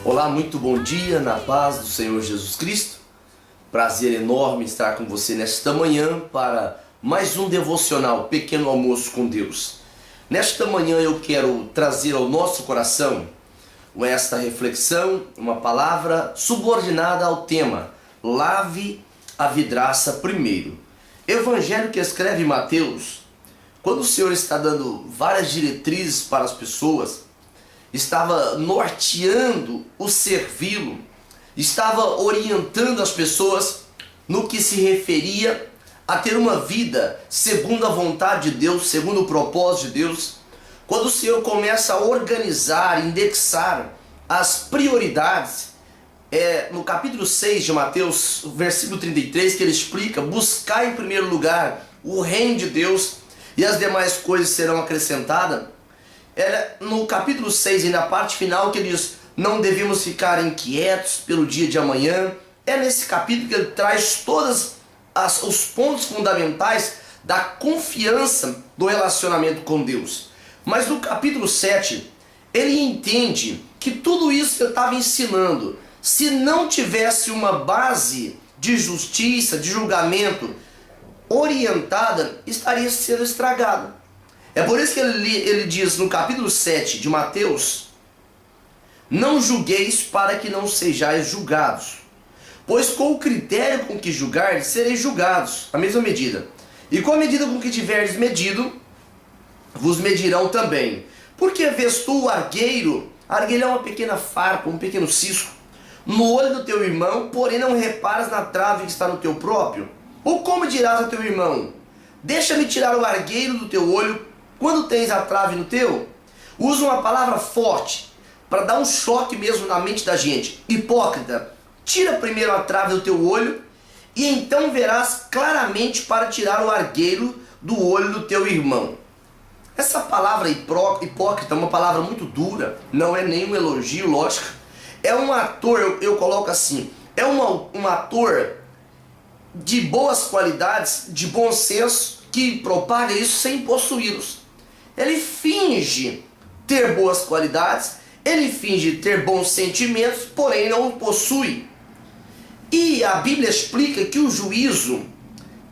Olá, muito bom dia, na paz do Senhor Jesus Cristo. Prazer enorme estar com você nesta manhã para mais um devocional, Pequeno Almoço com Deus. Nesta manhã eu quero trazer ao nosso coração esta reflexão, uma palavra subordinada ao tema: lave a vidraça primeiro. Evangelho que escreve Mateus, quando o Senhor está dando várias diretrizes para as pessoas, estava norteando o servi-lo, estava orientando as pessoas no que se referia a ter uma vida segundo a vontade de Deus, segundo o propósito de Deus. Quando o Senhor começa a organizar, indexar as prioridades, no capítulo 6 de Mateus, versículo 33, que ele explica: buscar em primeiro lugar o reino de Deus e as demais coisas serão acrescentadas. No capítulo 6 e na parte final que ele diz: não devemos ficar inquietos pelo dia de amanhã. É nesse capítulo que ele traz todos os pontos fundamentais da confiança do relacionamento com Deus. Mas no capítulo 7 ele entende que tudo isso que eu estava ensinando, se não tivesse uma base de justiça, de julgamento orientada, estaria sendo estragado. É por isso que ele diz no capítulo 7 de Mateus: não julgueis para que não sejais julgados, pois com o critério com que julgardes, sereis julgados, a mesma medida. E com a medida com que tiverdes medido, vos medirão também. Porque vês tu o argueiro é uma pequena farpa, um pequeno cisco, no olho do teu irmão, porém não reparas na trave que está no teu próprio? Ou como dirás ao teu irmão: deixa-me tirar o argueiro do teu olho, quando tens a trave no teu? Usa uma palavra forte para dar um choque mesmo na mente da gente. Hipócrita, tira primeiro a trave do teu olho, e então verás claramente para tirar o argueiro do olho do teu irmão. Essa palavra hipócrita é uma palavra muito dura, não é nenhum elogio, lógico. É um ator, eu coloco assim, é um ator de boas qualidades, de bom senso, que propaga isso sem possuí-los. Ele finge ter boas qualidades, ele finge ter bons sentimentos, porém não o possui. E a Bíblia explica que o juízo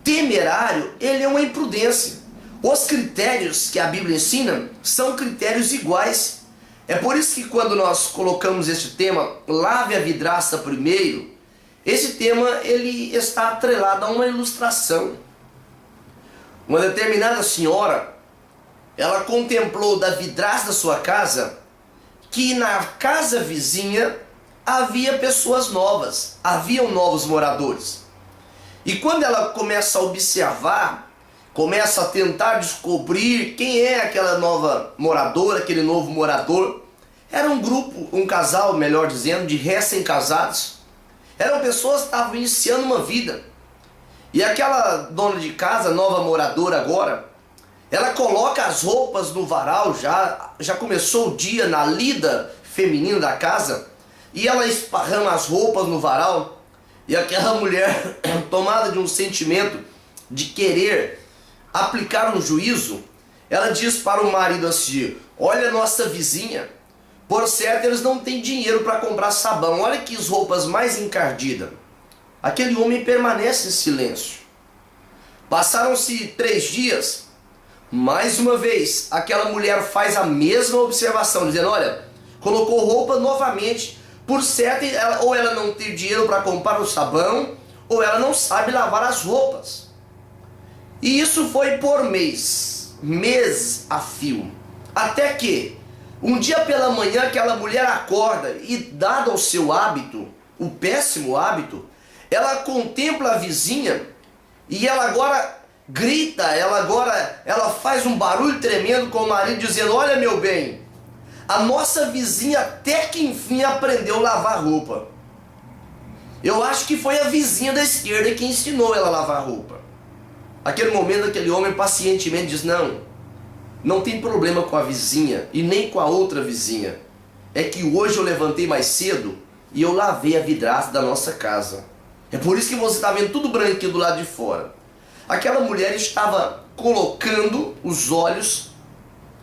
temerário, ele é uma imprudência. Os critérios que a Bíblia ensina são critérios iguais. É por isso que quando nós colocamos este tema, lave a vidraça primeiro, esse tema ele está atrelado a uma ilustração. Uma determinada senhora, ela contemplou da vidraça da sua casa que na casa vizinha havia pessoas novas, haviam novos moradores. E quando ela começa a observar, começa a tentar descobrir quem é aquela nova moradora, aquele novo morador, era um grupo, um casal, melhor dizendo, de recém-casados. Eram pessoas que estavam iniciando uma vida. E aquela dona de casa, nova moradora agora, ela coloca as roupas no varal, já começou o dia na lida feminina da casa, e ela esparrama as roupas no varal, e aquela mulher, tomada de um sentimento de querer aplicar um juízo, ela diz para o marido assim: olha, nossa vizinha, por certo eles não têm dinheiro para comprar sabão, olha que roupas mais encardidas. Aquele homem permanece em silêncio. Passaram-se 3 dias, mais uma vez, aquela mulher faz a mesma observação, dizendo: olha, colocou roupa novamente, por certo, ou ela não tem dinheiro para comprar o sabão, ou ela não sabe lavar as roupas. E isso foi por mês a fio, até que, um dia pela manhã, aquela mulher acorda e, dado ao seu hábito, o péssimo hábito, ela contempla a vizinha e ela agora grita, ela faz um barulho tremendo com o marido, dizendo: olha, meu bem, a nossa vizinha até que enfim aprendeu a lavar roupa. Eu acho que foi a vizinha da esquerda que ensinou ela a lavar roupa. Aquele momento, aquele homem pacientemente diz: não tem problema com a vizinha e nem com a outra vizinha. É que hoje eu levantei mais cedo e eu lavei a vidraça da nossa casa. É por isso que você está vendo tudo branquinho do lado de fora. Aquela mulher estava colocando os olhos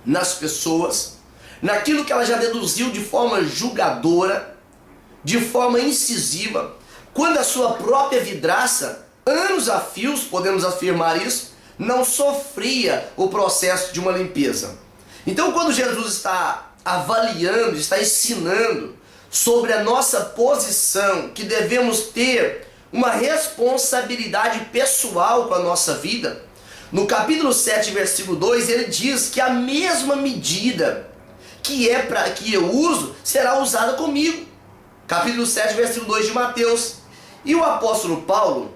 nas pessoas, naquilo que ela já deduziu de forma julgadora, de forma incisiva, quando a sua própria vidraça, anos a fios, podemos afirmar isso, não sofria o processo de uma limpeza. Então, quando Jesus está avaliando, está ensinando sobre a nossa posição, que devemos ter uma responsabilidade pessoal com a nossa vida, no capítulo 7, versículo 2, ele diz que a mesma medida que eu uso será usada comigo. Capítulo 7, versículo 2 de Mateus. E o apóstolo Paulo,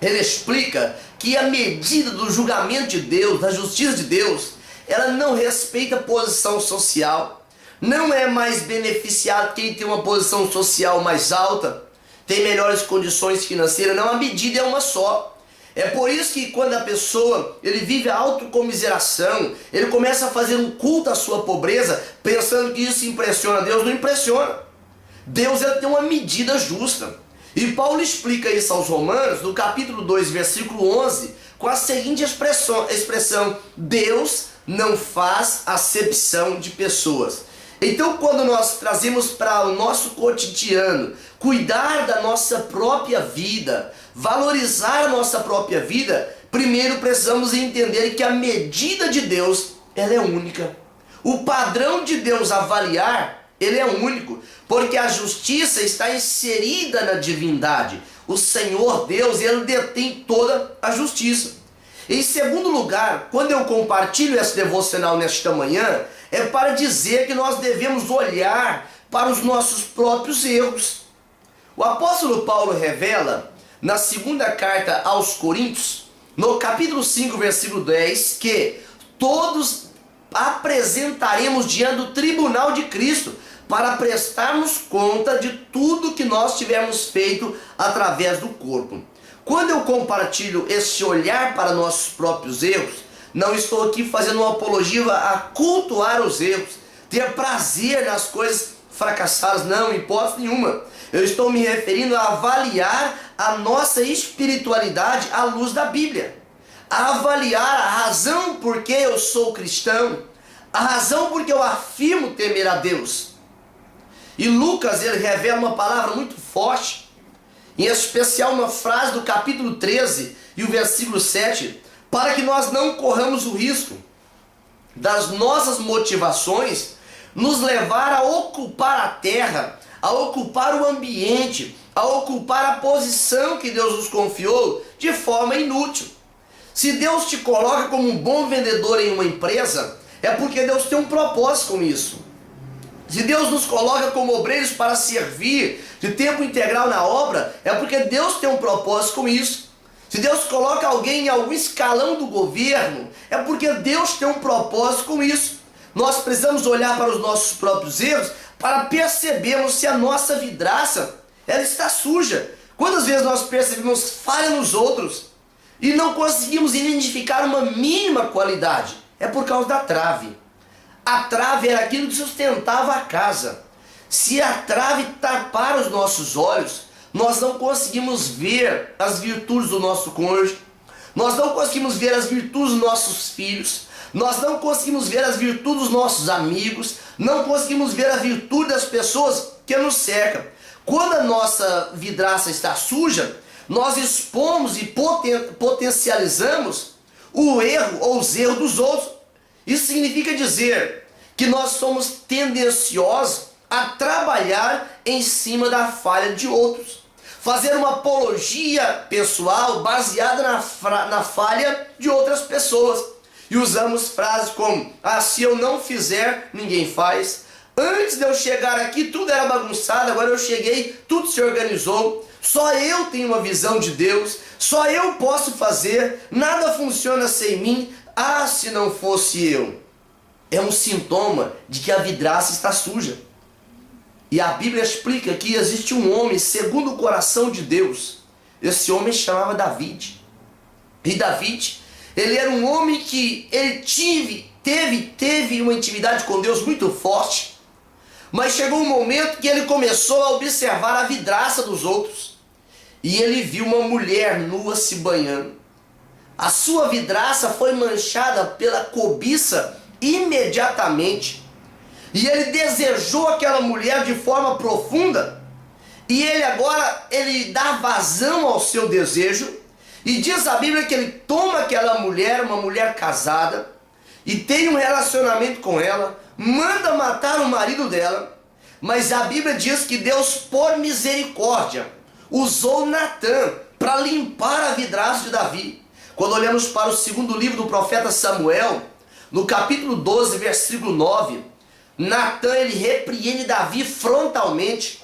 ele explica que a medida do julgamento de Deus, da justiça de Deus, ela não respeita posição social. Não é mais beneficiado quem tem uma posição social mais alta, tem melhores condições financeiras. Não, a medida é uma só. É por isso que quando a pessoa ele vive a autocomiseração, ele começa a fazer um culto à sua pobreza, pensando que isso impressiona Deus. Não impressiona. Deus ele tem uma medida justa. E Paulo explica isso aos Romanos, no capítulo 2, versículo 11, com a seguinte expressão: Deus não faz acepção de pessoas. Então, quando nós trazemos para o nosso cotidiano, cuidar da nossa própria vida, valorizar a nossa própria vida, primeiro precisamos entender que a medida de Deus, ela é única. O padrão de Deus avaliar, ele é único, porque a justiça está inserida na divindade. O Senhor Deus, ele detém toda a justiça. Em segundo lugar, quando eu compartilho esse devocional nesta manhã, é para dizer que nós devemos olhar para os nossos próprios erros. O apóstolo Paulo revela, na segunda carta aos Coríntios, no capítulo 5, versículo 10, que todos apresentaremos diante do tribunal de Cristo para prestarmos conta de tudo que nós tivermos feito através do corpo. Quando eu compartilho esse olhar para nossos próprios erros, não estou aqui fazendo uma apologia a cultuar os erros, ter prazer nas coisas fracassadas, não, em hipótese nenhuma. Eu estou me referindo a avaliar a nossa espiritualidade à luz da Bíblia, a avaliar a razão por que eu sou cristão, a razão por que eu afirmo temer a Deus. E Lucas, ele revela uma palavra muito forte, em especial uma frase do capítulo 13 e o versículo 7, para que nós não corramos o risco das nossas motivações nos levar a ocupar a terra, a ocupar o ambiente, a ocupar a posição que Deus nos confiou de forma inútil. Se Deus te coloca como um bom vendedor em uma empresa, é porque Deus tem um propósito com isso. Se Deus nos coloca como obreiros para servir de tempo integral na obra, é porque Deus tem um propósito com isso. Se Deus coloca alguém em algum escalão do governo, é porque Deus tem um propósito com isso. Nós precisamos olhar para os nossos próprios erros para percebermos se a nossa vidraça ela está suja. Quantas vezes nós percebemos falha nos outros e não conseguimos identificar uma mínima qualidade? É por causa da trave. A trave era aquilo que sustentava a casa. Se a trave tapar os nossos olhos, nós não conseguimos ver as virtudes do nosso cônjuge, nós não conseguimos ver as virtudes dos nossos filhos, nós não conseguimos ver as virtudes dos nossos amigos, não conseguimos ver a virtude das pessoas que nos cercam. Quando a nossa vidraça está suja, nós expomos e potencializamos o erro ou os erros dos outros. Isso significa dizer que nós somos tendenciosos a trabalhar em cima da falha de outros. Fazer uma apologia pessoal baseada na falha de outras pessoas. E usamos frases como: se eu não fizer, ninguém faz. Antes de eu chegar aqui, tudo era bagunçado, agora eu cheguei, tudo se organizou. Só eu tenho uma visão de Deus, só eu posso fazer, nada funciona sem mim. Se não fosse eu. É um sintoma de que a vidraça está suja. E a Bíblia explica que existe um homem segundo o coração de Deus. Esse homem chamava David. E David, ele era um homem que ele teve uma intimidade com Deus muito forte. Mas chegou um momento que ele começou a observar a vidraça dos outros. E ele viu uma mulher nua se banhando. A sua vidraça foi manchada pela cobiça imediatamente. E ele desejou aquela mulher de forma profunda. E ele agora, ele dá vazão ao seu desejo, e diz a Bíblia que ele toma aquela mulher, uma mulher casada, e tem um relacionamento com ela, manda matar o marido dela, mas a Bíblia diz que Deus, por misericórdia, usou Natã para limpar a vidraça de Davi. Quando olhamos para o segundo livro do profeta Samuel, no capítulo 12, versículo 9, Natã, ele repreende Davi frontalmente,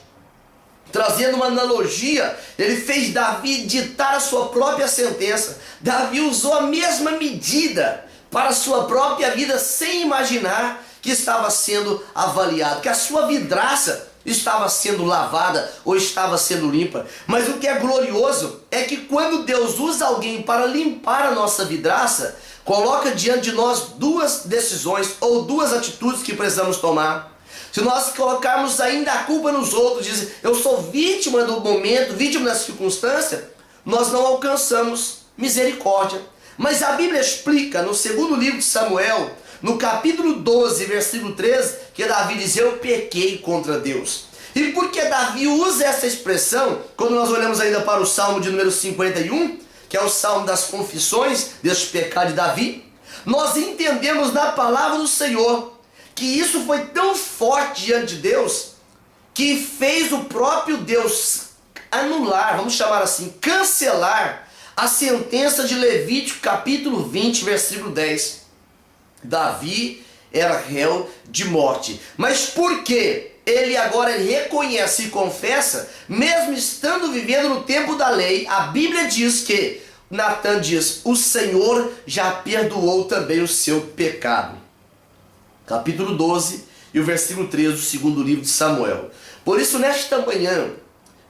trazendo uma analogia. Ele fez Davi ditar a sua própria sentença. Davi usou a mesma medida para a sua própria vida, sem imaginar que estava sendo avaliado, que a sua vidraça estava sendo lavada ou estava sendo limpa. Mas o que é glorioso é que quando Deus usa alguém para limpar a nossa vidraça, coloca diante de nós duas decisões ou duas atitudes que precisamos tomar. Se nós colocarmos ainda a culpa nos outros, dizer eu sou vítima do momento, vítima da circunstância, nós não alcançamos misericórdia. Mas a Bíblia explica no segundo livro de Samuel, no capítulo 12, versículo 13, que Davi diz, eu pequei contra Deus. E por que Davi usa essa expressão, quando nós olhamos ainda para o Salmo de número 51, que é o Salmo das confissões deste pecado de Davi, nós entendemos na palavra do Senhor que isso foi tão forte diante de Deus, que fez o próprio Deus anular, vamos chamar assim, cancelar a sentença de Levítico capítulo 20, versículo 10. Davi era réu de morte. Mas por quê? Ele agora reconhece e confessa, mesmo estando vivendo no tempo da lei. A Bíblia diz que Natã diz, o Senhor já perdoou também o seu pecado. Capítulo 12 e o versículo 13 do segundo livro de Samuel. Por isso, nesta manhã,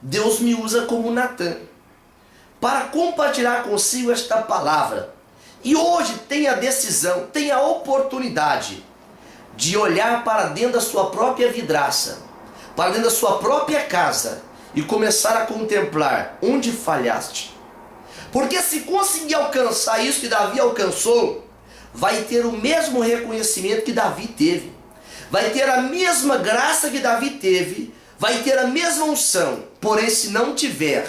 Deus me usa como Natã para compartilhar consigo esta palavra. E hoje tem a decisão, tem a oportunidade de olhar para dentro da sua própria vidraça, para dentro da sua própria casa e começar a contemplar onde falhaste. Porque se conseguir alcançar isso que Davi alcançou, vai ter o mesmo reconhecimento que Davi teve, vai ter a mesma graça que Davi teve, vai ter a mesma unção. Porém, se não tiver,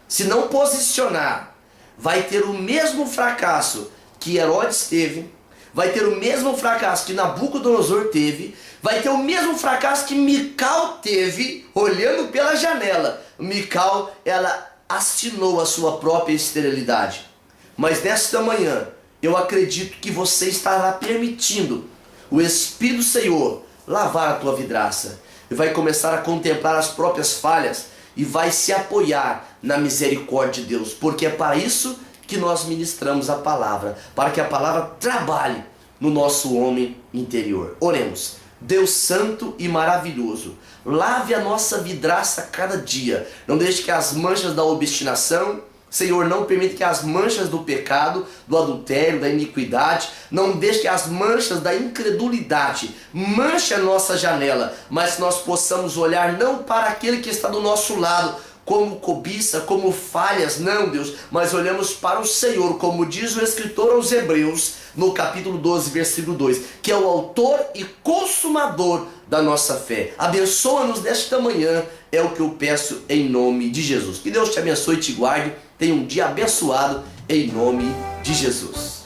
se não posicionar, vai ter o mesmo fracasso que Herodes teve, vai ter o mesmo fracasso que Nabucodonosor teve, vai ter o mesmo fracasso que Mical teve, olhando pela janela. Mical, ela assinou a sua própria esterilidade. Mas nesta manhã, eu acredito que você estará permitindo o Espírito do Senhor lavar a tua vidraça, e vai começar a contemplar as próprias falhas, e vai se apoiar na misericórdia de Deus, porque é para isso que nós ministramos a palavra, para que a palavra trabalhe no nosso homem interior. Oremos. Deus santo e maravilhoso, lave a nossa vidraça cada dia. Não deixe que as manchas da obstinação, Senhor, não permita que as manchas do pecado, do adultério, da iniquidade, não deixe que as manchas da incredulidade manche a nossa janela, mas que nós possamos olhar não para aquele que está do nosso lado, como cobiça, como falhas, não, Deus, mas olhamos para o Senhor, como diz o escritor aos Hebreus, no capítulo 12, versículo 2, que é o autor e consumador da nossa fé. Abençoa-nos nesta manhã, é o que eu peço em nome de Jesus. Que Deus te abençoe e te guarde. Tenha um dia abençoado em nome de Jesus.